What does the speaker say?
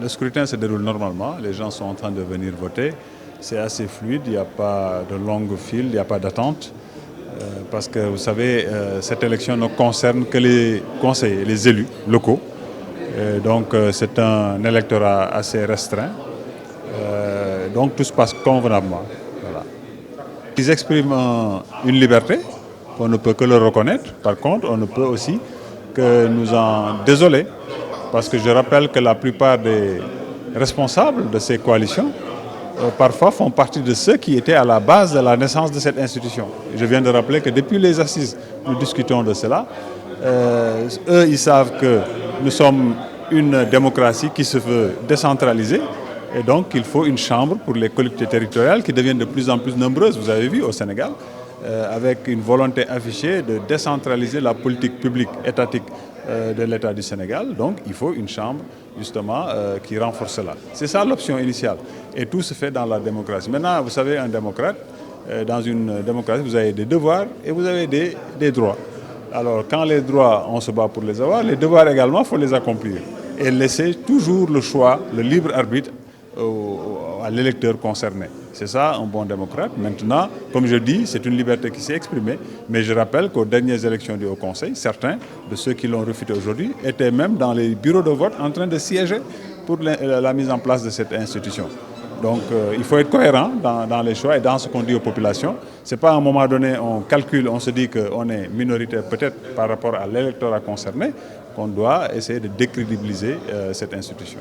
Le scrutin se déroule normalement, les gens sont en train de venir voter. C'est assez fluide, il n'y a pas de longue file, il n'y a pas d'attente. Parce que vous savez, cette élection ne concerne que les conseillers, les élus locaux. Donc c'est un électorat assez restreint. Donc tout se passe convenablement. Voilà. Ils expriment une liberté qu'on ne peut que leur reconnaître. Par contre, on ne peut aussi que nous en désoler. Parce que je rappelle que la plupart des responsables de ces coalitions parfois font partie de ceux qui étaient à la base de la naissance de cette institution. Je viens de rappeler que depuis les assises, nous discutons de cela. Eux, ils savent que nous sommes une démocratie qui se veut décentralisée. Et donc, il faut une chambre pour les collectivités territoriales qui deviennent de plus en plus nombreuses, vous avez vu, au Sénégal, avec une volonté affichée de décentraliser la politique publique étatique de l'État du Sénégal. Donc, il faut une chambre, justement, qui renforce cela. C'est ça l'option initiale. Et tout se fait dans la démocratie. Maintenant, vous savez, un démocrate, dans une démocratie, vous avez des devoirs et vous avez des droits. Alors, quand les droits, on se bat pour les avoir, les devoirs également, il faut les accomplir. Et laisser toujours le choix, le libre arbitre à l'électeur concerné. C'est ça un bon démocrate. Maintenant, comme je dis, c'est une liberté qui s'est exprimée, mais je rappelle qu'aux dernières élections du Haut Conseil, certains de ceux qui l'ont refuté aujourd'hui étaient même dans les bureaux de vote en train de siéger pour la mise en place de cette institution. Donc il faut être cohérent dans les choix et dans ce qu'on dit aux populations. Ce n'est pas à un moment donné, on calcule, on se dit qu'on est minoritaire peut-être par rapport à l'électorat concerné, qu'on doit essayer de décrédibiliser cette institution.